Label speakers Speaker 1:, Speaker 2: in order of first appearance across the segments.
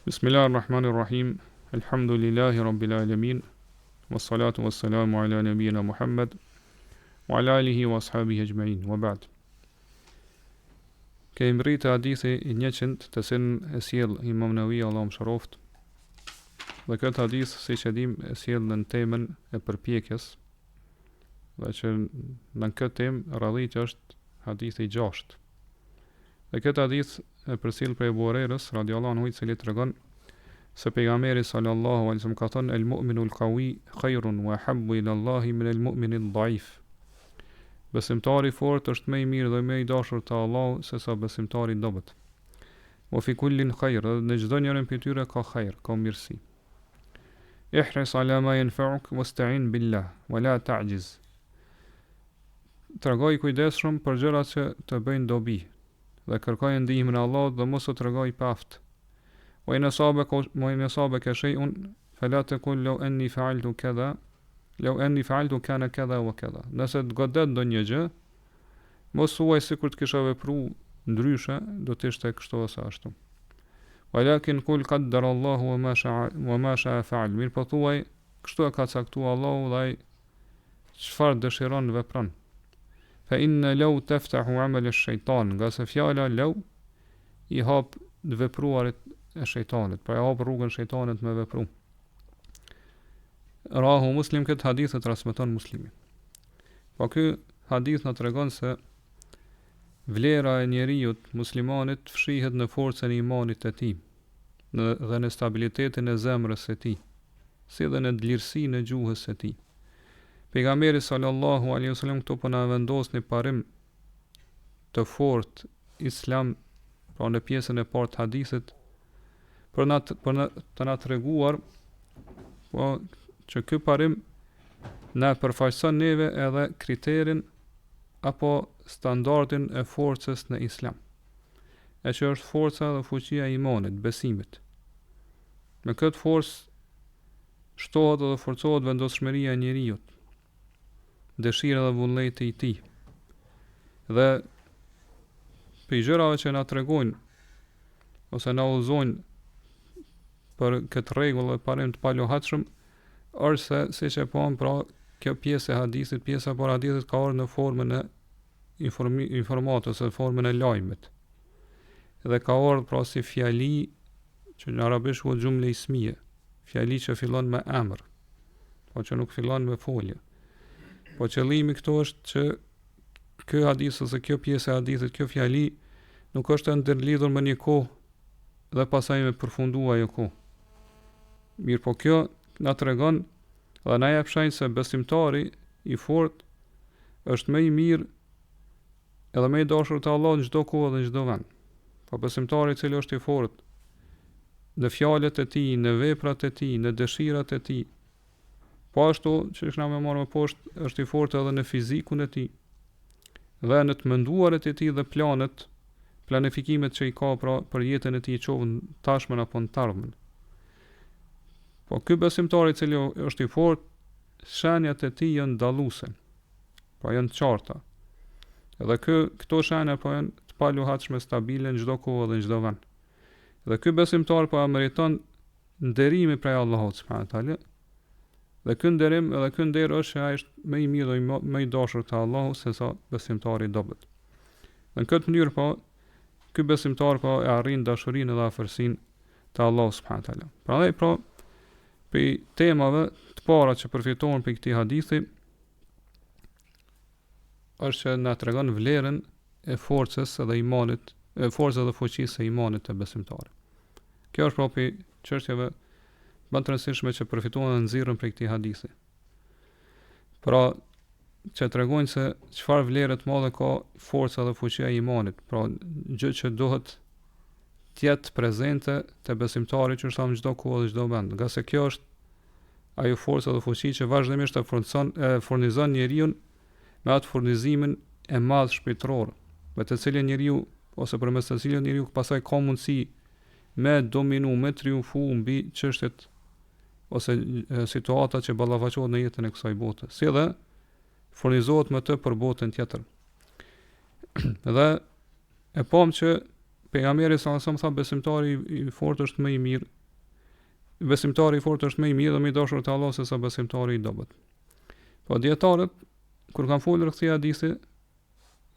Speaker 1: Bismillahirrahmanirrahim. Alhamdulillahi rabbil alamin. Wassalatu wassalamu ala nabiyyina Muhammad wa ala alihi wa ashabihi ajma'in. Wa ba'd. Kemi rritë hadithi i 100 të cilën e sjell Imam Nawawi Allahu mëshiroft. Dhe këtë hadith, siç e dim, e sjell në temën e përpjekjes. Dhe që në këtë temë radhiti është hadithi i 6. Dhe këtë hadith e përcjell prej Abu Hurairës radhiyallahu anhu, i cili tregon se pejgamberi sallallahu alaihi wasallam ka thënë: "El mu'minu al-qawi khairun wa habbu ila Allahi min al-mu'mini al-dha'if." Besimtari i fortë është më i mirë dhe më i dashur te Allahu se sa besimtari i dobët. Wa fi kullin khair, në çdo njërin prej tyre ka khair, ka mirësi. Ihris ala ma yanfa'uk wasta'in billah wa la ta'jiz. Tregoj kujdesshëm për gjërat që të bëjnë dobi, dhe kërkoj ndihmën e Allahut dhe mos u tregoj pa aft. Wa in asabaka shay'un fala taqul law anni fa'altu kana kadha wa kadha. Nëse të godet ndonjë gjë, mos thuaj sikur të kisha vepruar ndryshe, do të ishte kështu ose ashtu. Walakin qul qaddara Allahu wa ma sha'a fa'al. Mirë po thuaj, kështu e ka caktuar Allahu dhe ai çfarë dëshiron vepron. Fa inna law taftahu amal ash-shaytan, nga se fjala law i hap vepruarit e shejtanit, pra i hap rrugën shejtanit me vepru. Rahu Muslim, këtë hadith e transmeton Muslimi. Po ky hadith na tregon se vlera e njeriut muslimanit fshihet në forcën e imanit të tij, dhe në stabilitetin e zemrës së tij, si dhe në lirësinë e gjuhës së tij. Pejgamberi sallallahu alaihi wasallam këtu po na vendos një parim të fortë islam, pra në pjesën e parë të hadithit, për të na treguar po që ky parim na përfaqëson neve edhe kriterin apo standardin e forcës në islam, e që është forca dhe fuqia e imanit, besimit. Me këtë forcë shtohet dhe forcohet vendosmëria e njeriut, dëshira dhe vullneti i tij. Dhe për gjërave që na tregojnë ose na udhëzojnë për këtë rregull dhe parim të palohatshëm, është se, siç e pam, pra kjo pjesë e hadithit, pjesa e hadithit ka ardhur në formën e informatës, në formën e lajmit. Dhe ka ardhur pra si fjali që në arabisht quhet jumla ismie, fjali që fillon me emër, po që nuk fillon me folje. Po qëllimi këtu është që ky hadith ose kjo pjesë e hadithit, kjo fjali nuk është e ndërlidhur me një kohë dhe pasaj me përfundua ajo kohë. Mirë po kjo na tregon dhe na jep shenjë se besimtari i fortë është më i mirë edhe më i dashur te Allahu në çdo kohë dhe në çdo vend. Po besimtari i cili është i fortë në fjalët e tij, në veprat e tij, në dëshirat e tij, po ashtu që shna me marrë më poshtë, është i fortë edhe në fizikun e tij, dhe në të menduarit e tij dhe planet, planifikimet që i ka pra për jetën e tij, qoftë tashmen apo në tardhmen. Po ky besimtar i cili është i fortë, shenjat e tij janë dalluese, po janë të qarta. Edhe këto shenja po janë të palohatshme, stabile në çdo kohë dhe në çdo vend. Dhe ky besimtar po meriton nderimi prej Allahut subhanahu teala. Dhe ky nderim edhe ky nder është se ai është më i mirë dhe më i dashur te Allahu se sa besimtari i dobët. Në këtë mënyrë po ky besimtar po e arrin dashurinë dhe afërsinë te Allahu subhanahu teala. Prandaj pra për temave të para që përfitohen për këtij hadithi është që na tregon vlerën e forcës dhe imanit, e forcës dhe fuqisë së imanit të besimtarit. Kjo është propri çështjeve më të rëndësishme që përfituan dhe nxirren prej këtij hadithi. Pra, që tregojnë se çfarë vlerë të madhe ka forca dhe fuqia e imanit, pra gjë që duhet të jetë prezente te besimtari që është në çdo kohë dhe çdo vend, nga se kjo është ajo forca dhe fuqi që vazhdimisht e furnizon njeriu me atë furnizimin e madh shpirtëror, me të cilin njeriu ose përmes të cilin njeriu pastaj ka mundësi me dominu, me triumfu mbi çështjet ose situata që ballafaqohet në jetën e kësaj bote, si dhe furnizohet me të për botën tjetër. Dhe e pam që pejgamberi sa tha besimtari i fortë është më i mirë. Besimtari i fortë është më i mirë dhe më i dashur te Allah se sa besimtari i dobët. Po dietarët kur kanë folur këtij hadithi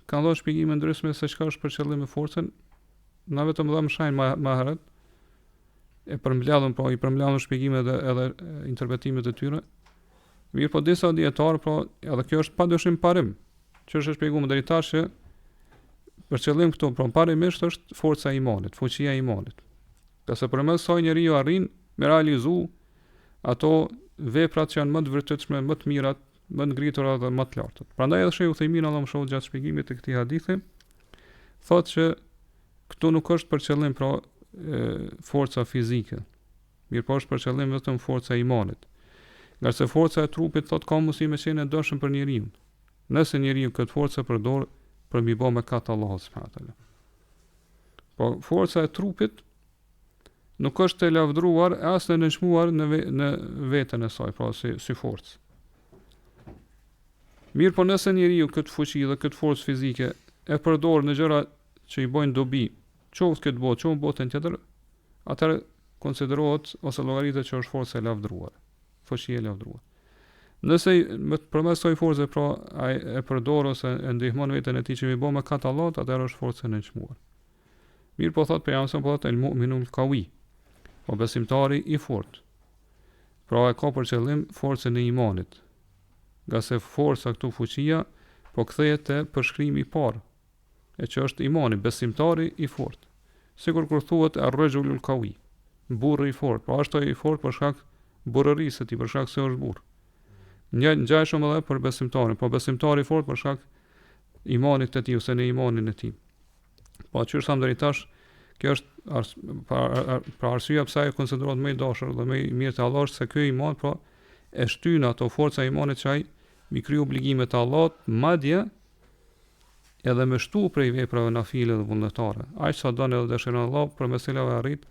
Speaker 1: kanë dhënë shpjegime ndryshme se çka është për qëllim me forcën. Na vetëm dham shajn më herët e përmbledhën, po i përmbledhën shpjegimet edhe interpretimet e tyre. Mirë, po disa dietarë, po edhe kjo është padyshim parim, që është shpjeguar deri tash që për qëllim këtu, po parimisht është forca e imanit, fuqia e imanit. Qase përmes saj njeriu arrin me realizu ato veprat që janë më të vërtetshme, më të mirat, më të ngritura dhe më të larta. Prandaj edhe Sheikh Uthaymin Allah më shoh gjatë shpjegimit të këtij hadithi, thotë që këtu nuk është për qëllim pra forca fizike. Mirë, po është për qëllim vetëm forca e imanit. Nga se forca e trupit thotë ka mundësi me qenë e dëshëm për njeriu. Nëse njeriu këtë forcë përdor për mi bë mëkat Allahut subhanahu wa taala. Po forca e trupit nuk është e lavdruar as e nënçmuar në veten e saj, pra si forcë. Mirë, po nëse njeriu këtë fuqi dhe këtë forcë fizike e përdor në gjëra që i bojnë dobi, qoftë këtë botë, qoftë botën tjetër, atëherë konsiderohet ose llogaritet që është forca e lavdruar, fuqia e lavdruar. Nëse përmes kësaj force pra ai e përdor ose e ndihmon veten e tij që i bën mëkat Allahut, atëherë është forca e nënçmuar. Mirë, po thotë pejgamberi po thotë el mu'minul qawi, po besimtari i fortë. Pra e ka për qëllim forcën e imanit. Nga se forca këtu fuqia po kthehet te përshkrimi i parë, e që është imani, besimtari i fortë. Sikur kur thuhet ar-rajulul qawi, burri i fortë, po ashtu i fortë për shkak burrërisë së tij, për shkak se është burr. Ngjaj shumë edhe për besimtarin, po besimtari i fortë për shkak imanit të tij ose në imanin e tij. Po çu sa deri tash, kjo është për arsye pse ai konsiderohet më i dashur dhe më i mirë te Allahu se ky iman, po e shtyn ato forca e imanit që ai mi kriju obligimet e Allahut, madje edhe me shtu prej veprave nafile dhe vullnetare. Aq sa don edhe dëshiron Allah përmes cilave arrit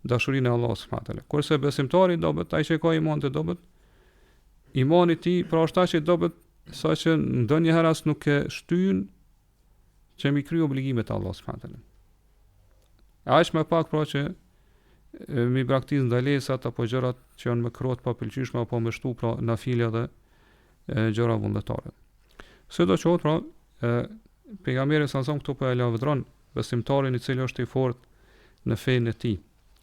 Speaker 1: dashurinë e Allahut subhanahu wa taala. Kurse besimtari dobët, ai që ka iman të dobët, imani i tij pra është aq i dobët saqë ndonjëherë as nuk e shtyn që mi kriju obligimet e Allahut subhanahu wa taala. Aq më pak pra që mi braktis ndalesat apo gjërat që janë më krot pa pëlqyeshme apo më shtu pra nafile dhe gjëra vullnetare. Sidoqoftë pra pejgamberi sa këtu po e lavdron besimtarin i cili është i fortë në fenë e tij.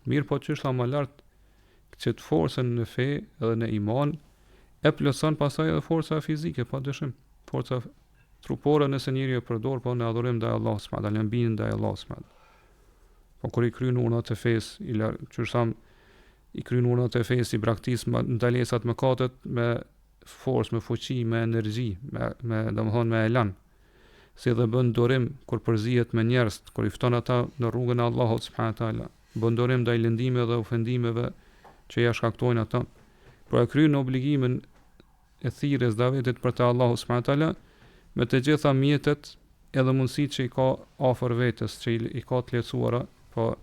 Speaker 1: Mirë, po çështë sa më lart që të forcën në fe edhe në iman e plotson pastaj edhe forca fizike, pa dyshim. Forca trupore nëse njeriu e përdor po në adhurim ndaj Allahut subhanahu wa taala, në bindje ndaj Allahut subhanahu. Po kur i kryen urnat e fesë, i kryen urnat e fesë, i braktis ndalesat mëkatet me forcë, me fuqi, me energji, me domethënë me elan. Si dhe bën durim kur përzihet me njerëz, kur i fton ata në rrugën e Allahut subhanahu wa taala, bën durim ndaj lëndimeve dhe ofendimeve që ja shkaktojnë ata. Por e kryen obligimin e thirrjes davetit për te Allahu subhanahu wa taala me të gjitha mjetet edhe mundësitë që i ka afër vetes, që i ka të lehtësuara, po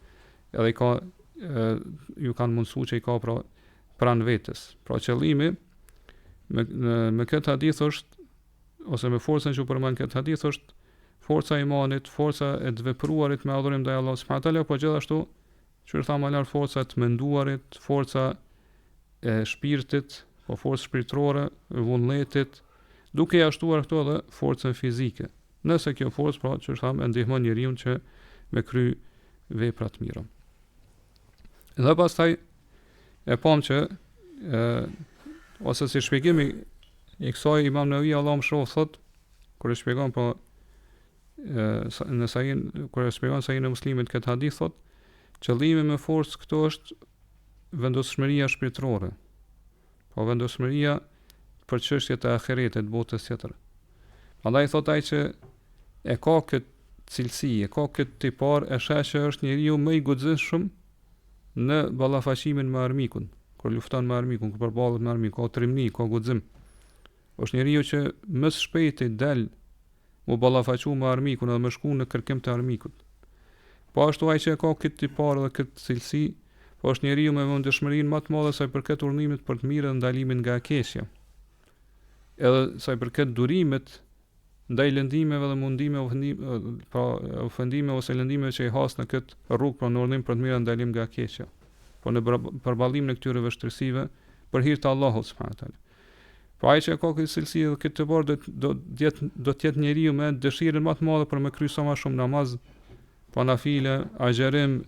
Speaker 1: edhe i ka ju kanë mundësuar që i ka pra pranë vetes. Pra qëllimi me këtë hadith është, ose me forcën që përmend këtë hadith është forca e imanit, forca e të vepruarit me adhurim ndaj Allahut subhanahu wa taala, po gjithashtu që tha më lart forca e të menduarit, forca e shpirtit, po forcë shpirtërore, e vullnetit, duke ia shtuar këto edhe forcën fizike. Nëse kjo forcë pra që thamë e ndihmon njeriu që me kry vepra të mira. Dhe pastaj e pam që ose si shpjegimi i kësaj Imam Nevavi Allahu më shoh thot kur e shpjegon po në sajin kur e shpjegon sajin e muslimit këtë hadith thot qëllimi me forcë këtu është vendosmëria shpirtërore. Po vendosmëria për çështjet e ahiretit, botës tjetër. Prandaj thot ai që e ka këtë cilësi, e ka këtë tipar, e sheh që është njeriu më i guximshëm në ballafaqimin me armikun, kur lufton me armikun, kur përballet me armikun, ka trimni, ka guxim. Është njeriu që më së shpejti del u ballafaqu me armikun edhe më shku në kërkim të armikut. Po ashtu ai që ka këtë tipar dhe këtë cilësi, po është njeriu me vendëshmërinë më të madhe sa i përket urnimit për të mirë dhe ndalimin nga e keqja. Edhe sa i përket durimit ndaj lëndimeve dhe ofendime ose lëndimeve që i has në këtë rrugë për në urdhim për të mirë ndalim nga keqja, po në përballim në këtyre vështirësive për hir të Allahut subhanahu teala. Po ai që ka këtë cilësi dhe këtë të bërë do të jetë njeriu me dëshirën më të madhe për me krye sa më shumë namaz, pa nafile, agjerim,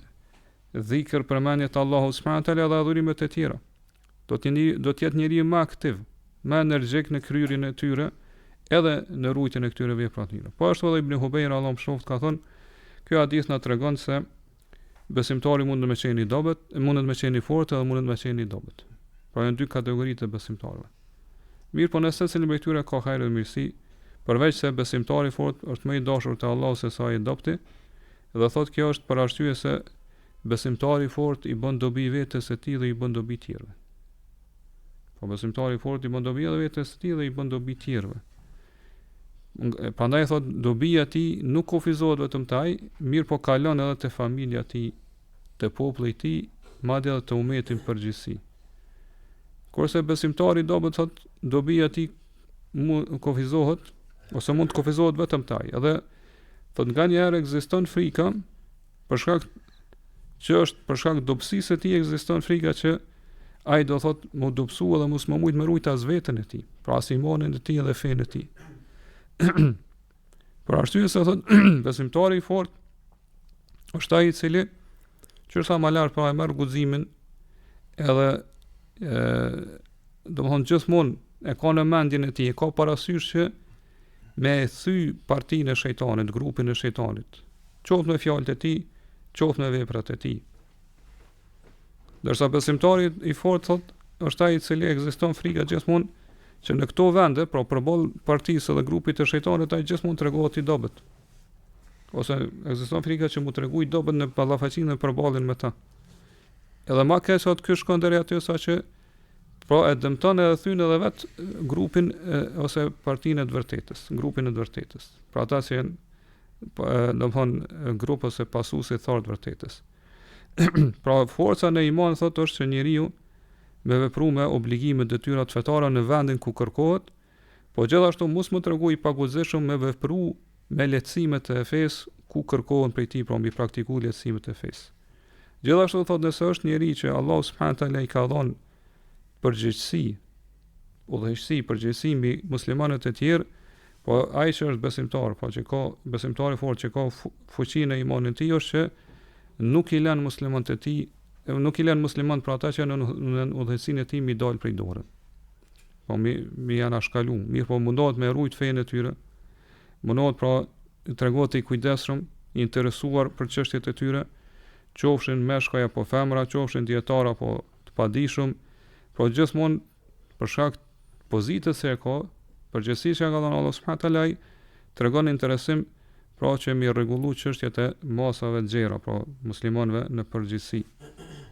Speaker 1: dhikr, përmendje të Allahut subhanahu teala dhe adhurimet e tjera. Do të jetë njeriu më aktiv, më energjik në kryerjen e tyre, edhe në rujtjen e këtyre veprave të mira. Po ashtu edhe Ibn Hubeir Allahu mëshiroft ka thënë, ky hadith na tregon se besimtari mund të më qenë i dobët, mund të më qenë i fortë edhe mund të më qenë i dobët. Pra janë dy kategoritë të besimtarëve. Mirë, po nëse secili prej tyre ka hajër dhe mirësi, përveç se besimtari i fortë është më i dashur te Allahu se sa i dobti, dhe thotë kjo është për arsye se besimtari i fortë i bën dobi vetes së tij dhe i bën dobi tjerëve. Po besimtari i fortë i bën dobi edhe vetes së tij dhe i bën dobi tjerëve. Prandaj thotë dobia e tij nuk kufizohet vetëm te ai, mirë po kalon edhe te familja e tij, te populli i tij, madje edhe te umetin përgjithësi. Kurse besimtari i dobët thotë dobia e tij kufizohet ose mund të kufizohet vetëm te ai. Edhe thotë nganjëherë ekziston frika për shkak që është për shkak dobësisë së tij ekziston frika që ai do thotë më dobësu edhe mos më mujt me rujt as veten e tij, pra as imanin e tij dhe fenë e tij. Për arsye se thotë besimtari i fortë është ai i cili qërsa më lart pra e merr guximin edhe domethënë gjithmonë e ka në mendjen e tij, e ka parasysh që me e thy partinë e shejtanit, grupin e shejtanit, qoftë me fjalët e tij, qoftë me veprat e tij. Ndërsa besimtari i fortë thotë është ai i cili ekziston frika gjithmonë që në këto vende, pra përballë partisë dhe grupit të shejtanit, ai gjithmonë tregohet i dobët. Ose ekziston frika që mu tregoj i dobët në ballafaqinë dhe përballjen me ta. Edhe më keq sot ky shkon deri aty saqë pra e dëmton edhe thyn edhe vet grupin ose partinë e të vërtetës, grupin e të vërtetës. Pra ata që janë domthon grup ose pasuesi thar të vërtetës. Pra forca në iman thotë është që njeriu me vepru me obligime detyrat fetare në vendin ku kërkohet, po gjithashtu mos më tregu i paguxishëm me vepru me lehtësimet e fesë ku kërkohen prej tij, pra mbi praktiku lehtësimet e fesë. Gjithashtu thotë nëse është njeri që Allah subhanahu taala i ka dhënë përgjegjësi, udhëheqësi, përgjegjësi mbi muslimanët e tjerë, po ai që është besimtar, po që ka besimtar i fortë që ka fuqinë e imanit të tij, është që nuk i lën muslimanët e tij, nuk i lën muslimanët për ata që në udhëheqësinë e tij mi dal prej dorës. Po mi janë shkalu, mirë po mundohet me rujt fenë e tyre, mundohet pra tregohet i kujdesshëm, i interesuar për çështjet e tyre, qofshin meshkuj apo femra, qofshin dietar apo të padijshëm, por gjithmonë për shkak pozitës që ka, përgjegjësisë që ka dhënë Allah subhanahu taala, tregon interesim pra që mi rregullu çështjet e masave të gjera, pra muslimanëve në përgjithësi.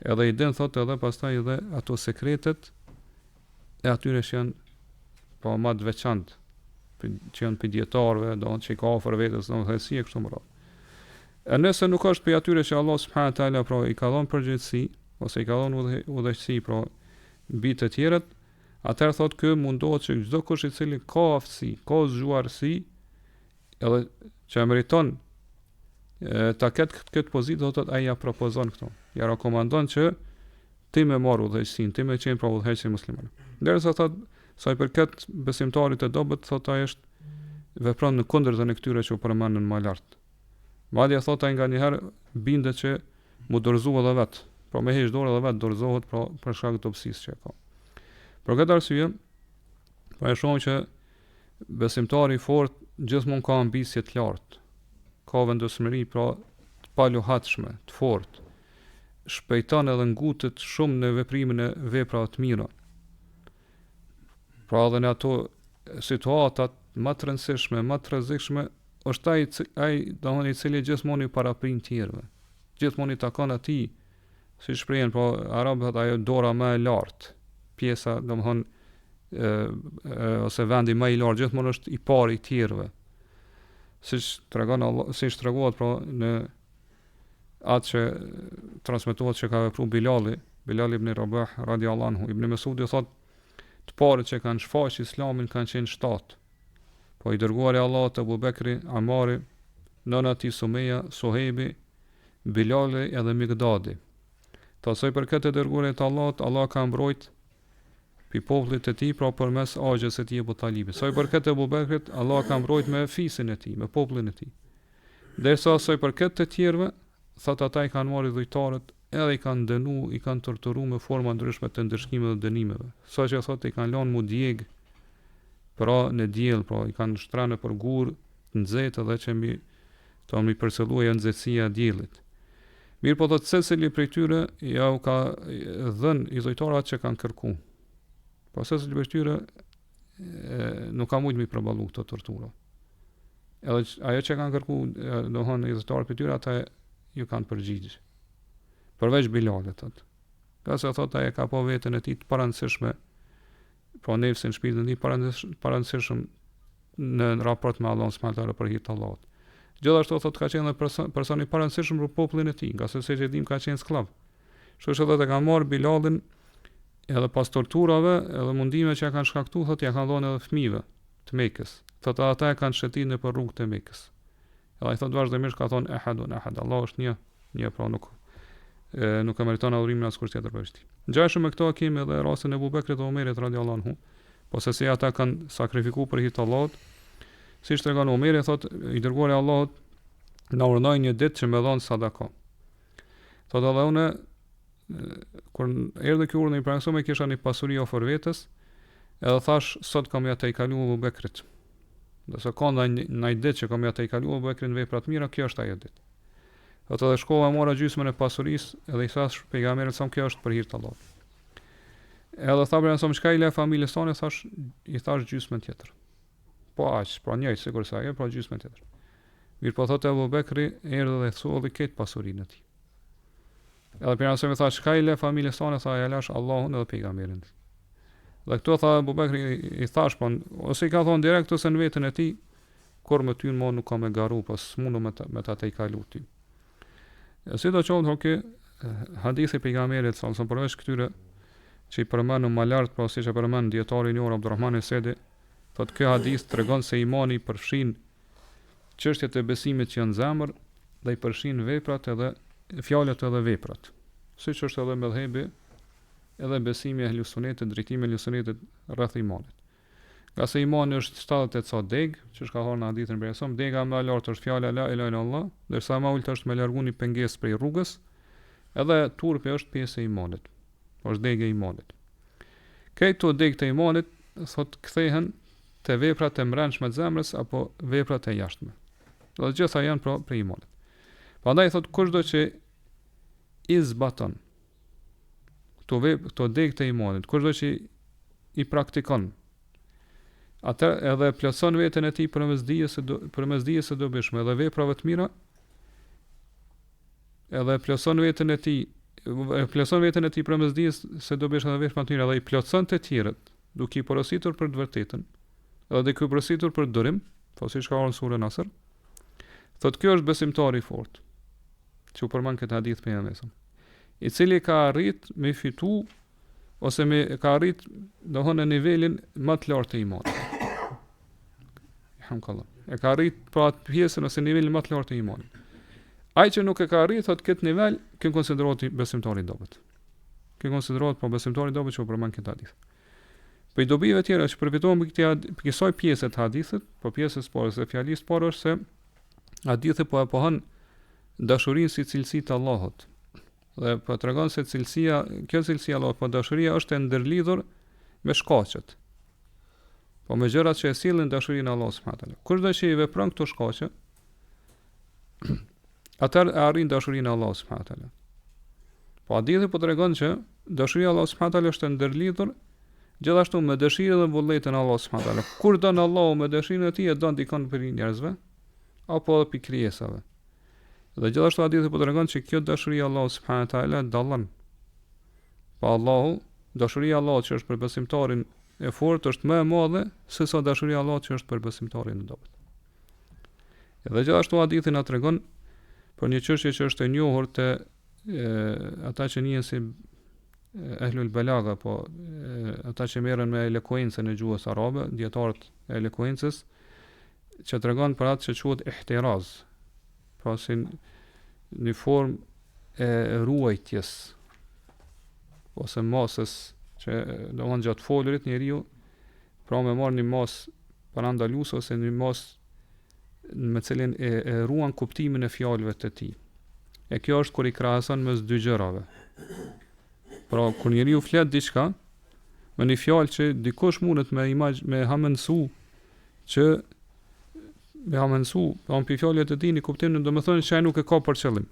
Speaker 1: Edhe i den thotë edhe pastaj edhe ato sekretet e atyre që janë pa më të veçantë, që janë për dietarëve, do të që ka afër vetes, do të thënë si e kështu me radhë. E nëse nuk është për atyre që Allah subhanahu taala pra i ka dhënë përgjegjësi ose i ka dhënë udhëheqësi pra mbi të tjerët, atëherë thotë kë mundohet që çdo kush i cili ka aftësi, ka zgjuarsi, edhe që e meriton ta ketë këtë pozitë, thotë ai ja propozon këto. Ja rekomandon që ti më marr udhëheqësinë, ti më qenë pra udhëheqësi musliman. Ndërsa thotë sa i përket besimtarit të dobët, thotë ai është vepron në kundërt të këtyre që u përmendën më lart. Madje thotë ai nganjëherë bindet që mu dorëzohet edhe vet, pra me heq dorë edhe vet dorëzohet pra për shkak të dobësisë që ka. Për këtë arsye, po e shohim që besimtari i fortë gjithmonë ka ambicie të lartë, ka vendosmëri pra të paluhatshme, të fortë, shpejton edhe ngutet shumë në veprimin e veprave të mira. Pra edhe në ato situatat më të rëndësishme, më të rrezikshme, është ai domethënë i cili gjithmonë i paraprin tjerëve. Gjithmonë i takon atij, si shprehen pra arabët ajo dora më e lartë, pjesa domethënë ose vendi më i lartë gjithmonë është i pari i tjerëve. Siç tregohet pra në atë që transmetohet që ka vepruar Bilal ibn Rabah radiallahu anhu. Ibn Mesudi thotë të parët që kanë shfaqur islamin kanë qenë 7. po i dërguari Allahut Abu Bekri, Amari, nëna e tij Sumeja, Suhejbi, Bilali edhe Migdadi. Tasoj për këtë dërguari të Allahut, Allah ka mbrojt pi popullit të tij, pra përmes agjes së tij Abu Talibit. Soi për këtë Abu Bekrit, Allah ka mbrojt me fisin e tij, me popullin e tij. Derisa soi për këtë të tjerëve, thot ata i kanë marrë dhujtarët, edhe i kanë dënu, i kanë torturuar me forma ndryshme të ndërshkimeve dhe dënimeve. Saqë thot i kanë lënë mu djeg, pra në diell, pra i kanë shtranë për gur, nxehtë edhe që mi përcjelluaj nxehtësia e diellit. Mirë po thot secili prej tyre ja u ka dhënë i dhujtarat që kanë kërku. Po secili prej tyre nuk ka mujt mi përballu këto tortura. Edhe ajo që kanë kërku, do thonë i dhujtarat prej tyre, ata ju kanë përgjigjë. Përveç Bilalit, thot. Ka se thot ai ka po veten e tij të parancishme, po nefsin shpirtin e tij parancishëm në raport me Allahun subhanallahu te për hir të Allahut. Gjithashtu thot ka qenë person i parancishëm për popullin e tij, nga se që dim ka qenë sklav. Kështu që thot e ka marr Bilalin edhe pas torturave, edhe mundime që ja kanë shkaktuar, thot ja kanë dhënë edhe fëmijëve të Mekës. Thot ata e kanë shëtitur në për rrugët e Mekës. Edhe ai thot vazhdimisht ka thonë ehadun ehad, Allah është një, pra nuk e meriton adhurimin as kur tjetër për vështi. Ngjashëm me këto kemi edhe rastin e Abu Bekrit dhe Omerit radhiyallahu anhu, po se si ata kanë sakrifikuar për hir të Allahut. Siç tregon Omeri, thot i dërguari i Allahut na urdhëroi një ditë që më dhon sadaka. Thot edhe unë kur erdhi ky urdhër i pranuar, kisha një pasuri ofër vetes, edhe thash sot kam ja të i kalu Abu Bekrit. Do të ka ndaj ditë që kam ja të i kalu Abu Bekrin vepra të mira, kjo është ajo ditë. Ato dhe shkova mora gjysmën e pasurisë, edhe i thash pejgamberit sa kjo është për hir të Allahut. Edhe tha për çka i le familjes tonë, i thash gjysmën tjetër. Po aq, pra njëjtë sikur sa ajo, pra gjysmën tjetër. Mirë po thotë Abu Bekri erdhi dhe solli këtë pasurinë e tij. Edhe pejgamberi më tha çka i le familjes tonë, tha ja lash Allahun edhe pejgamberin. Dhe këto tha Abu Bekri i thash, po ose i ka thonë direkt ose në veten e tij, kur më ty më nuk ka më garu, pas mundu me ta të i kalu ti. Si do qovë hoke hadithi pejgamberit sa ose përveç këtyre që i përmendën më lart, pra siç e përmend dietari i njohur Abdulrahman Sedi, thotë ky hadith tregon se imani përfshin çështjet e besimit që janë në zemër dhe i përfshin veprat edhe fjalët edhe veprat. Siç është edhe mëdhëbi edhe besimi e Ahlus Sunnetit, drejtimi i Ahlus Sunnetit rreth imanit. Nga se imani është 78 ca deg, që ka thonë në hadithin për Jezusin, dega më e lartë është fjala la ilaha illallah, ndërsa më e ulët është me largu një pengesë prej rrugës, edhe turpi është pjesë e imanit. Është dega e imanit. Këto degë të imanit thot kthehen te veprat e brendshme të zemrës apo veprat e jashtme. Do të gjitha janë për imanit. Prandaj thot kushdo që i zbaton këto degë të imanit, kushdo që i praktikon, atë edhe plotson veten e tij përmes dijes së dobishme dhe veprave të mira, edhe plotson veten e tij përmes dijes së dobishme dhe veprave të mira, dhe i plotson të tjerët, duke i porositur për të vërtetën, edhe duke i porositur për durim, po siç ka ardhur në surën Nasr. Thotë kjo është besimtari i fortë, që u përmend këtë hadith pejgamberit, i cili ka arrit me fitu ose ka arrit në nivelin më të lartë të imanit. E ka arrit pra atë pjesën ose nivelin më të lartë të imanit. Ai që nuk e ka arrit thot këtë nivel, kë konsiderohet besimtar i dobët. Kë konsiderohet po besimtar i dobët që u përmend këtë hadith. Po i dobive tjera që përfitohen për kësaj pjese të hadithit, po pjesës parë se fjalisë parë është se hadithi po e pohon dashurinë si cilësi të Allahut. Dhe po tregon se kjo cilësia e Allahut, po dashuria është e ndërlidhur me shkaqet. Po me gjërat që e sillin dashurinë e Allahut subhanahu wa taala. Kushdo që i vepron këto shkaqe, atëherë arrin dashurinë e Allahut subhanahu wa taala. Po hadithi po tregon që dashuria e Allahut subhanahu wa taala është e ndërlidhur gjithashtu me dëshirën dhe vullnetin e Allahut subhanahu wa taala. Kur don Allahu me dëshirën e tij, e don dikon për njerëzve apo edhe për krijesave. Dhe gjithashtu hadithi po tregon që kjo dashuri e Allahut subhanahu wa taala dallon. Pa Allahu, dashuria e Allahut që është për besimtarin e fortë është më e madhe se sa dashuria e Allahut që është për besimtarin e dobët. Edhe gjithashtu hadithi na tregon për një çështje që është e njohur te ata që njihen si ehlul balaga, po ata që merren me elokuencën e gjuhës arabe, dietarët e elokuencës, që tregon për atë që quhet ihtiraz, pra si një formë e ruajtjes ose masës që domthon gjatë folurit njeriu pra me marrë një masë parandaluese ose një masë me cilin e ruan kuptimin e fjalëve të tij. E kjo është kur i krahason mes dy gjërave. Pra kur njeriu flet diçka me një fjalë që dikush mundet me hamendsu që me hamendsu, pa për fjalët e tij në kuptimin, domethënë që ai nuk e ka për qëllim.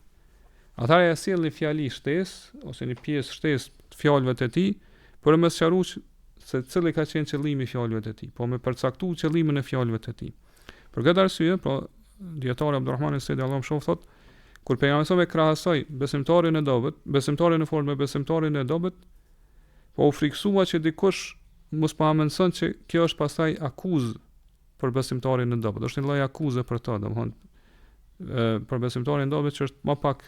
Speaker 1: Atëherë ja sjell një fjali shtesë ose një pjesë shtesë të fjalëve të tij, por më sqaruar se cili ka qenë qëllimi i fjalëve të tij, po me përcaktuar qëllimin e fjalëve të tij. Për këtë arsye, pra dietari Abdulrahman Sedi Allahu shoh thot, kur pejgamberi me krahasoi besimtarin e dobët, besimtarin në formë me besimtarin e dobët, po u friksua që dikush mos pa mendson që kjo është pastaj akuzë për besimtarin e dobët. Është një lloj akuze për to, domthonë për besimtarin e dobët që është më pak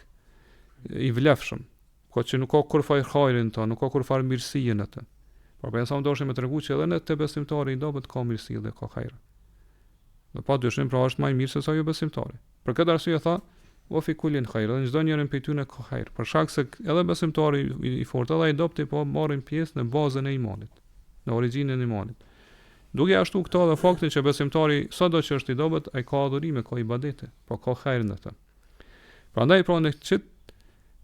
Speaker 1: i vlefshëm, ko që nuk ka kur faj hajrin to, nuk ka kur far mirësinë atë. Por për sa më doshin me tregu që edhe në të besimtari i dobët ka mirësi dhe ka hajër. Dhe pa dyshim pra është më i mirë se sa jo besimtari. Për këtë arsye tha, wa fi kullin khair, dhe çdo njërin prej tyre ka hajër. Për shkak se edhe besimtari i fortë edhe i dobët po marrin pjesë në bazën e imanit, në origjinën e imanit. Duke ashtu këto dhe faktin që besimtari sado që është i dobët, ai ka adhurime, ka ibadete, po ka hajër në të. Prandaj pra në çit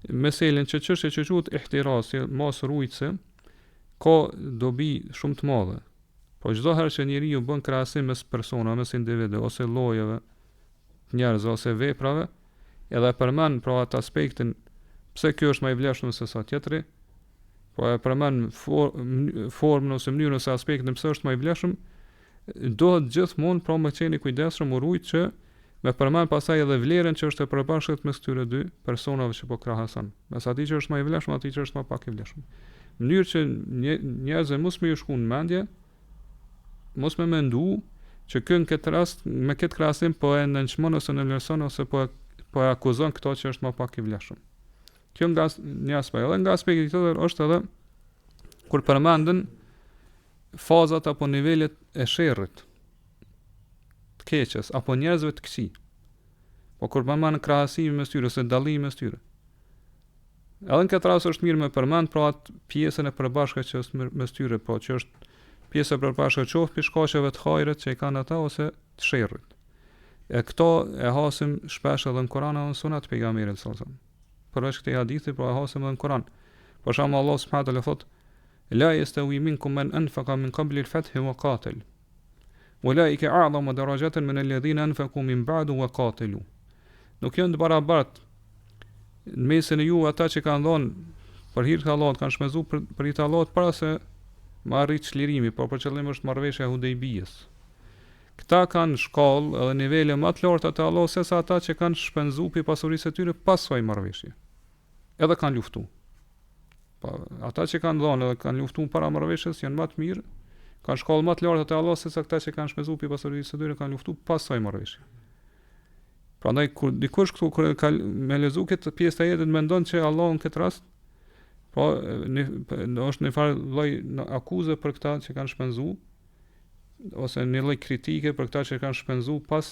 Speaker 1: meselën që çështja që quhet ihtiras, mos rujtse, ka dobi shumë të madhe. Po çdo herë që njeriu bën krahasim mes persona, mes individëve ose llojeve të njerëzve ose veprave, edhe përmend pra atë aspektin pse ky është më i vlefshëm se sa tjetri, po e përmend formën ose mënyrën ose aspektin pse është më i vlefshëm, duhet gjithmonë pra më qenë i kujdesshëm u rujt që me përmend pasaj edhe vlerën që është e përbashkët mes këtyre dy personave që po krahason. Mes atij që është më i vlefshëm, atij që është më pak i vlefshëm. Mënyrë që njerëzit mos më shkojnë në mendje, mos më mendu që kë në këtë rast me këtë krahasim po e nënçmon ose në vlerëson ose po e akuzon këto që është më pak i vlefshëm. Kjo nga një aspekt, edhe nga aspekti tjetër është edhe kur përmenden fazat apo nivelet e sherrit, të keqes apo njerëzve të këqij. Po kur përmend krahasim mes tyre ose dallim mes tyre. Edhe në këtë rast është mirë me përmend pra atë pjesën e përbashkët që është mes tyre, po që është pjesa e përbashkët qoftë për shkaqeve të hajrit që i kanë ata ose të sherrit. E këto e hasim shpesh edhe në Kur'an dhe në Sunet e pejgamberit sallallahu alajhi wasallam. Përveç këtij hadithi, po e hasim edhe në Kur'an. Për shembull Allah subhanahu wa taala thot: "La yastawi minkum man anfaqa min qabli al-fath wa qatal. Ulaika a'zamu darajatan min alladhina anfaqu min ba'du wa qatalu." Nuk janë të barabartë në mesin e ju ata që kanë dhënë për hir të Allahut, kanë shpenzuar për hir të Allahut para se më arrit çlirimi, por për qëllim është marrëveshja e Hudejbijës. Këta kanë shkallë edhe nivele më të larta te Allahu se sa ata që kanë shpenzuar pi pasurisë së tyre pas saj marrëveshje. Edhe kanë luftuar. Po ata që kanë dhënë edhe kanë luftuar para marrëveshjes janë më të mirë, kanë shkallë më të larta te Allahu se sa ata që kanë shpenzuar pi pasurisë së tyre kanë luftuar pas saj marrëveshje. Prandaj kur dikush këtu kur ka me lezu këtë pjesë të jetës mendon se Allahu në këtë rast po është një farë lloj akuze për këta që kanë shpenzuar ose një lloj kritike për këta që kanë shpenzuar pas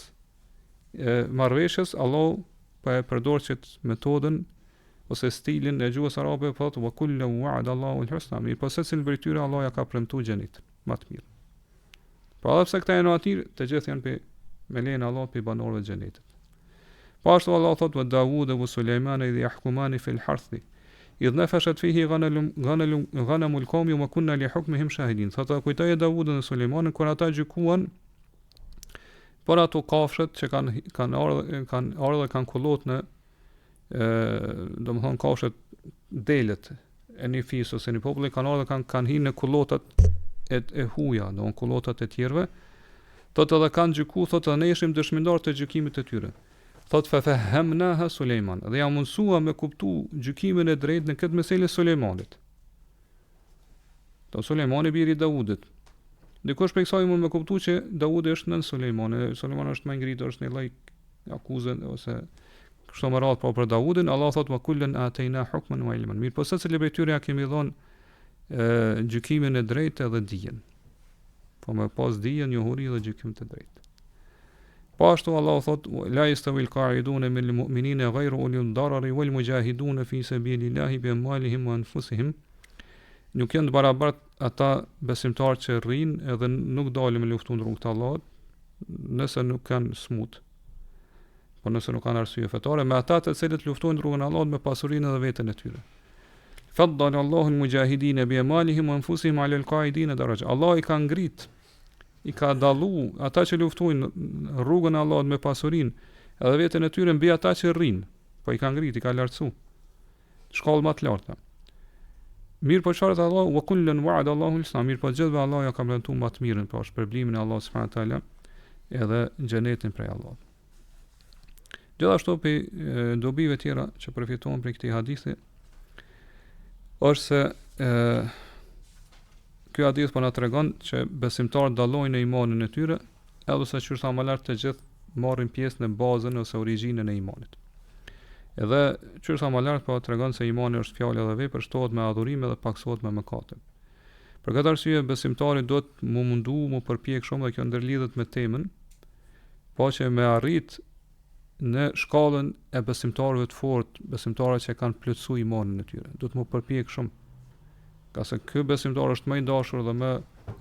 Speaker 1: marrëveshjes. Allahu po e përdor çet metodën ose stilin e gjuhës arabe, po thotë wa kullu wa'ada Allahu al-husna, mirë po secili prej tyre Allahu ja ka premtuar xhenit më të mirë. Po edhe pse këta janë aty, të gjithë janë me lejen e Allahut pe banorëve të xhenetit. Po ashtu Allah thot wa Dawud wa Sulejman idh yahkumani fil harthi idh nafashat fihi ghanamul qawmi wa kunna li hukmihim shahidin. Thot kujtoi Dawudun dhe Sulejmanin kur ata gjykuan por ato kafshët që kanë ardhur dhe kanë kullot në domethënë kafshët delet e një fis ose një populli kanë ardhur dhe kanë hyrë në kullotat e huaja, domethënë kullotat e tjerëve. Thot edhe kanë gjykuar, thot edhe ne ishim dëshmitar të gjykimit të tyre. Thot fa fahamnaha Sulejman, dhe ja mundsua me kuptu gjykimin e drejtë në këtë meselë Sulejmanit. Do Sulejmani biri i Davudit. Dikush prej kësaj mund me kuptu që Davudi është nën Sulejmani, Sulejmani është më i ngritur, është një lloj akuze ose kështu më radh po për Davudin. Allah thot wa kullan atayna hukman wa ilman. Mirë, po secili prej tyre ja kemi dhënë gjykimin e drejtë edhe dijen. Po më pas dijen, njohuri dhe gjykim të drejtë. Po ashtu Allahu thot la yastawi al-qa'iduna min al-mu'minina ghayru ulil darari wal mujahiduna fi sabilillahi bi amwalihim wa anfusihim. Nuk janë të barabartë ata besimtarë që rrinë edhe nuk dalin me luftu në rrugën e Allahut, nëse nuk kanë smut. Po nëse nuk kanë arsye fetare, me ata të cilët luftojnë në rrugën e Allahut me pasurinë dhe veten e tyre. Faddala Allahu al-mujahidina bi amwalihim wa anfusihim 'ala al-qa'idina daraja. Allah i ka ngrit, i ka dallu ata që luftojnë në rrugën e Allahut me pasurinë edhe veten e tyre mbi ata që rrinë. Po i ka ngrit, i ka lartësu. Shkallë më të larta. Mirë po çfarë Allah wa kullun wa'ada Allahu al-husna. Mirë po gjithve Allah ja ka premtuar më të mirën, pra shpërblimin e Allahut subhanahu wa taala edhe xhenetin prej Allahut. Gjithashtu për dobive tjera që përfitojnë për këtij hadithi është se ky hadith po na tregon që besimtarët dallojnë në imanin e tyre, edhe sa që sa më lart të gjithë marrin pjesë në bazën ose origjinën e imanit. Edhe qërsa më lart po tregon se imani është fjalë dhe vepër, shtohet me adhurim dhe paksohet me mëkate. Për këtë arsye besimtari duhet mu mundu, mu përpjek shumë, dhe kjo ndërlidhet me temën, po që me arrit në shkallën e besimtarëve të fortë, besimtarët që kanë plotësuar imanin e tyre. Duhet mu përpjek shumë. Ka se ky besimtar është më i dashur dhe më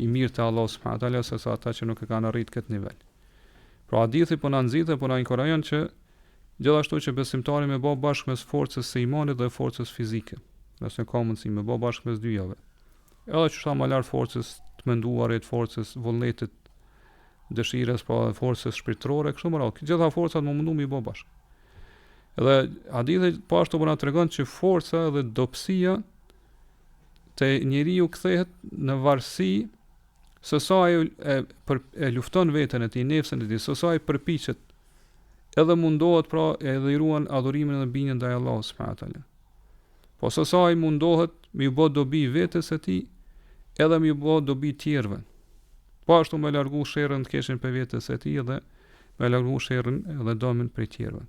Speaker 1: i mirë te Allahu subhanahu wa taala se sa ata që nuk e kanë arrit këtë nivel. Pra hadithi po na nxithet, po na inkurajon që gjithashtu që besimtari me bë bashkë mes forcës së imanit dhe forcës fizike, nëse ka mundësi me bë bashkë mes dyjave. Edhe që sa më lart forcës të menduarit, forcës vullnetit, dëshirës, pa forcës shpirtërore, kështu më radhë. Gjitha forcat më mundu me i bë bashkë. Edhe hadithi po ashtu po na tregon që forca dhe dobësia te njeriu kthehet në varësi se sa e lufton veten e tij, nefsën e tij, se sa ai përpiqet edhe mundohet pra edhe i ruan adhurimin dhe binjen ndaj Allahut subhanahu wa taala. Po se sa ai mundohet me u bë dobi vetes së tij, edhe me u bë dobi tjerëve. Po ashtu me largu sherrën të keqen për vetes së tij dhe me largu sherrën edhe dëmin prej tjerëve.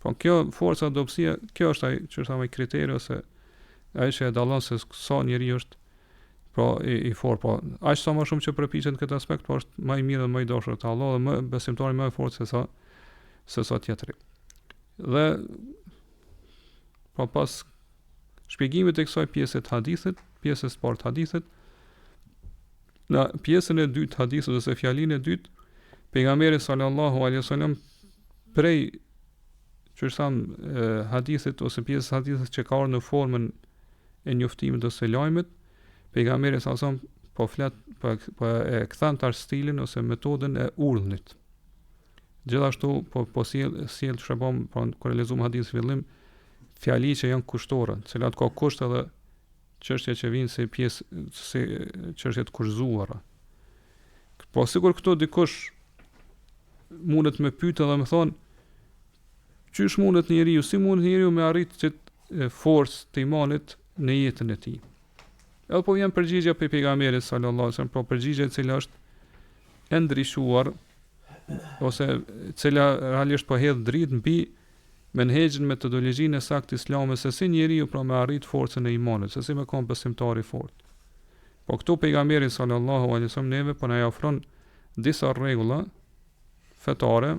Speaker 1: Po kjo forca dobësia, kjo është ai që është ai kriteri ose ai që e dallon se sa njeriu është pra i fortë, po aq sa më shumë që përpiqet në këtë aspekt, po është më i mirë dhe më i dashur te Allahu dhe më besimtari më i fortë se sa tjetri. Dhe pas shpjegimit e kësaj pjese të hadithit, pjesës së parë të hadithit, në pjesën e dytë të hadithit ose fjalinë e dytë, pejgamberi sallallahu alaihi wasallam prej hadithit ose pjesës së hadithit që ka ardhur në formën e njoftimit ose lajmit, pejgamberi sallallahu alaihi wasallam po flet po e kthan tar stilin ose metodën e urdhnit. Gjithashtu po sjell shpjegom kur e lexuam hadith fillim fjali që janë kushtore, të cilat ka kusht edhe çështje që vijnë si pjesë si çështje të kushzuara. Po sigur këto dikush mundet me pyetë dhe me thonë çysh mundet njeriu, si mundet njeriu me arrit çet forcë të imanit në jetën e tij. Edhe po vjen përgjigja pe pejgamberit sallallahu alajhi wasallam, po përgjigje e cila është e ndryshuar ose cila realisht po hedh dritë mbi menhexhin metodologjinë e saktë islame se si njeriu pra me arrit forcën e imanit, se si me kon besimtar i fortë. Po këtu pejgamberi sallallahu alajhi wasallam neve po na ofron disa rregulla fetare,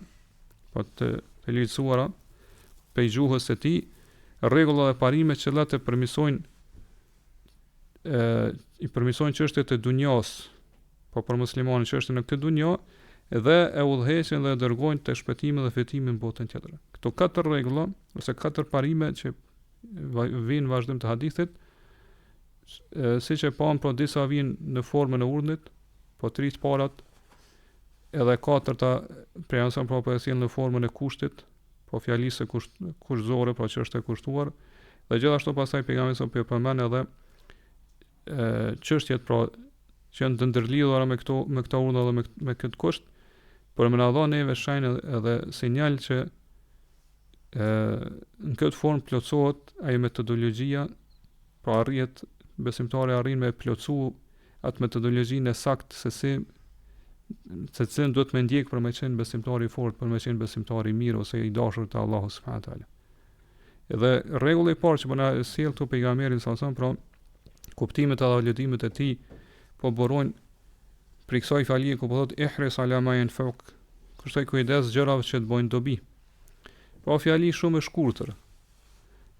Speaker 1: po të lehtësuara pe gjuhës së tij, rregulla dhe parime që ata i përmisojnë çështjet e dunjas, po për muslimanin çështën e këtë dunjë, dhe e udhëheqin dhe dërgojnë të shpëtimi dhe fitimi në botën tjetër. Këto 4 rregulla ose 4 parime që vijnë vazhdim të hadithit, siç e pam, pro disa vijnë në formën e urdhnit, po 3 të parat edhe 4-ta prej ansa po sjellin në formën e kushtit, po fjalisë kushtëzore, po çështë e kushtuar, dhe gjithashtu pastaj pejgamberi sa po përmend edhe çështjet pra që janë të ndërlidhura me këto urdhë dhe me këtë kusht, por më na dhon neve shenjë edhe sinjal që në këtë formë plotësohet ai metodologjia, pra arrihet besimtari arrin me plotësu atë metodologjinë e saktë se se cilën duhet me ndjek për me qenë besimtari i fortë, për me qenë besimtari i mirë ose i dashur te Allahu subhanahu wa taala. Edhe rregulla e parë që po na sjell këtu pejgamberi sallallahu alajhi wasallam, pra kuptimet edhe vlerëtimet e tij po burojnë për kësaj fjalie ku po thotë ihris ala ma yanfa'uk, kështoj kujdes gjërave që të bojnë dobi. Po fjali shumë e shkurtër.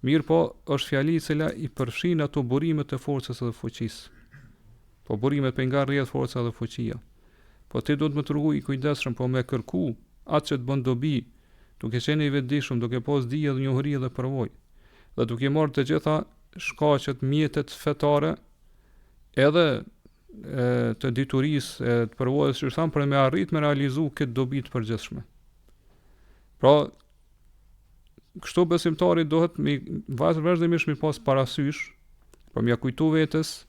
Speaker 1: Mirë po është fjali e cila i përfshin ato burimet e forcës dhe fuqisë. Po burimet për nga rrjedh forca dhe fuqia. Po ti do të më tregu i kujdesshëm, po me kërku atë që të bën dobi, duke qenë i vetëdijshëm, duke pas dije dhe njohuri dhe përvojë, dhe duke marrë të gjitha shkaqet, mjetet fetare, edhe të diturisë, të përvojës që thamë, për me arrit me realizu këtë dobi të përgjithshme. Pra, kështu besimtari dohet me vazhdimisht mi pas parasysh, për m'ia kujtu vetes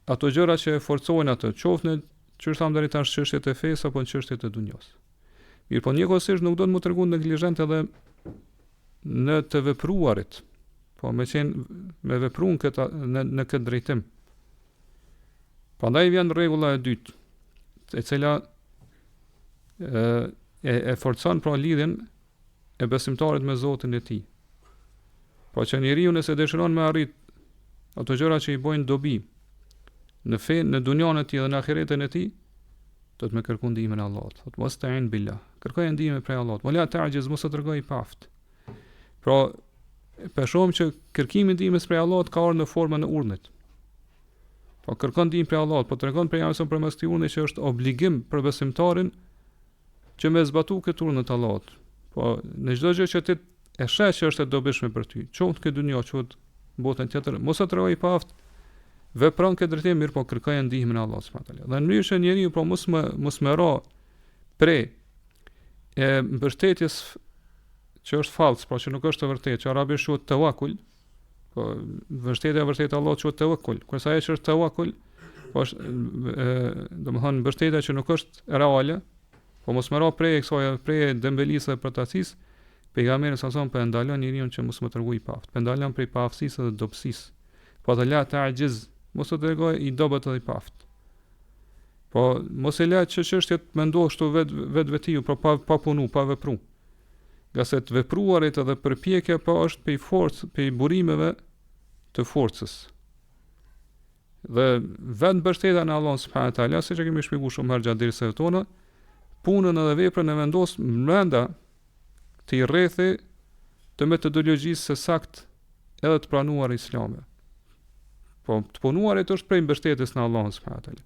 Speaker 1: ato gjëra që e forcojnë atë, qoftë në që thamë deri tash çështjet e fesë apo në çështjet e dunjos. Mirë, po njëkohësisht nuk do të më tregu neglizhent edhe në të vepruarit, po me vepruar në këtë drejtim. Prandaj vjen rregulla e dytë, e cila e forcon pra lidhjen e besimtarit me Zotin e tij. Po që njeriu nëse dëshiron me arrit ato gjëra që i bojnë dobi në fe, në dunjon e tij dhe në ahiretin e tij, do të më kërkon ndihmën e Allahut. Thot mos ta'in billah. Kërkoj ndihmë prej Allahut. Wala ta'jiz, mos u tregoj pa aft. Pra, për shumë që kërkimi ndihmës prej Allahut ka ardhur në formën e urdhnit. Po kërkon ndihmë prej Allahut, po tregon prej Allahut përmes këtij urdhni që është obligim për besimtarin që me zbatu këtë urdhën të Allahut. Po në çdo gjë që ti e sheh që është e dobishme për ty, qoftë këtë dunjë, qoftë botën tjetër, mos u tregoj pa aft. Vepron këtë drejtim, mirë po kërkoj ndihmën e Allahut subhanahu wa taala. Dhe në mënyrë që njeriu po mos më ra prej mbështetjes që është fallc, pra që nuk është e vërtetë, që arabisht quhet tawakkul, po mbështetja e vërtetë e Allahut quhet tawakkul. Kurse ajo që është tawakkul, po është domethënë mbështetja që nuk është reale, po mos më ra prej kësaj, prej dembelisë dhe përtacisë, pejgamberi sa son po e ndalon njeriu që mos më tregoj pa aft. Po ndalon prej paaftësisë dhe dobësisë. Po të la ta'jiz, mos të tregoj i dobët edhe i paft. Po mos e la që çështjet më ndosh kështu vetiu, pra pa punu, pa vepru. Gjasë të vepruarit edhe përpjekja po është pe forcë, pe burimeve të forcës. Dhe vetë mbështetja në Allah subhanahu wa taala, siç e kemi shpjeguar shumë herë gjatë dersave tona, punën edhe veprën e vendos brenda të rrethi të metodologjisë së saktë edhe të pranuar islame. Po të punuarit është prej mbështetjes në Allahun subhanahu wa taala.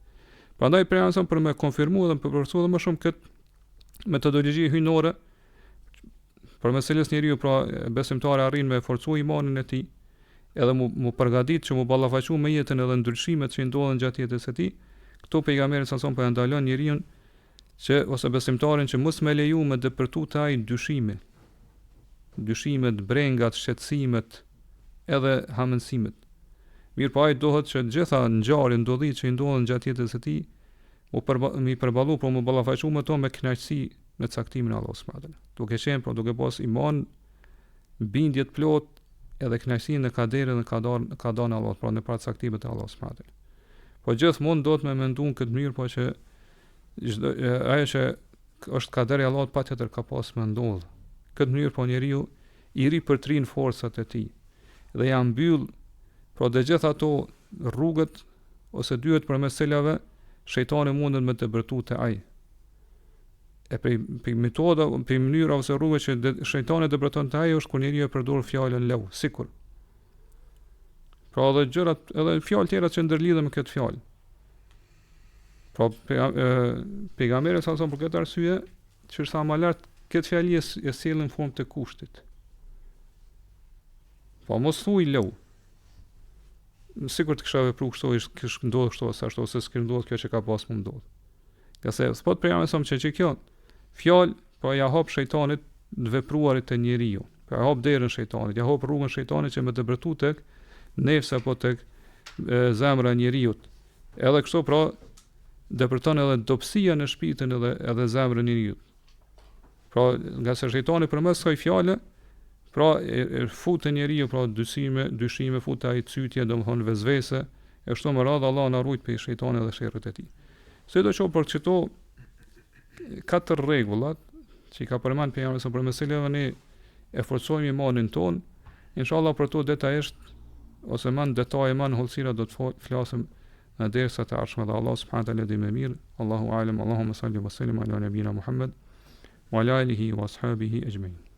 Speaker 1: Prandaj prejansëm për me konfirmu dhe më përpërsu dhe më shumë këtë metodologji hynore, për me cilës njeriu pra besimtari arrin me forcu imanin e tij, edhe mu përgatit që mu ballafaqu me jetën edhe ndryshimet që ndodhen gjatë jetës së tij. Këto pejgamberi sa son po ndalon njeriu që ose besimtarin që mos me leju me depërtu të ai dyshimet, brengat, shqetësimet, edhe hamendësimet. Mirë po ai dohet që gjitha ngjarje, ndodhi që i ndodhen gjatë jetës së tij, mi përballu, po mu ballafaqu me to me kënaqësi në caktimin e Allahut subhanahu wa taala. Duke qenë, po duke pas iman, bindje të plot, edhe kënaqësinë në kaderin dhe ka dhënë Allahu, pra në paracaktimet e Allahut subhanahu wa taala. Po gjithmonë do të më mendon këtë mënyrë, po që ajo që është kaderi i Allahut patjetër ka pas më ndodh. Këtë mënyrë po njeriu i ripërtrin forcat e tij dhe ja mbyll pra dhe gjithë ato rrugët ose dyert përmes cilave shejtani mundet me të bërtu të ai. E për metoda, për mënyra ose rrugë që shejtani dëbërton të ai është kur njeriu e përdor fjalën law, sikur. Pra edhe gjërat, edhe fjalë tjera që ndërlidhen me këtë fjalë. Pra pejgamberi sa për këtë arsye, që sa më lart këtë fjali e sjellën në formë të kushtit. Po mos thuaj law. Sikur të kisha vepruar kështu, kish ndodh kështu ose s'ka ndodhur kjo që ka pas më ndodh. Qase spot për jam që kjo fjalë po ja hap shejtanit të vepruarit të njeriu. Po ja hap derën shejtanit, ja hap rrugën shejtanit që më dëbërtu tek nefsa apo tek zemra e njeriu. Edhe kështu pra dëbërton edhe dobësia në shpirtin edhe zemrën e njeriu. Pra nga se shejtani përmes kësaj fjale pra e futë njeriu pra dyshime futë ai cytje, domthon vezvese, e kështu me radhë Allah na ruajt prej shejtanit dhe sherrit e tij. Sidoqoftë për çto katër rregullat që i ka përmend pejgamberi për meselave ne e forcojmë imanin ton, inshallah për to detajisht ose më në detaj më në hollësira do të flasim në derisa të ardhshme dhe Allah subhanahu wa taala di më mirë. Allahu alem, Allahumma salli wa sallim ala nabina Muhammad wa ala alihi wa ashabihi ajma'in.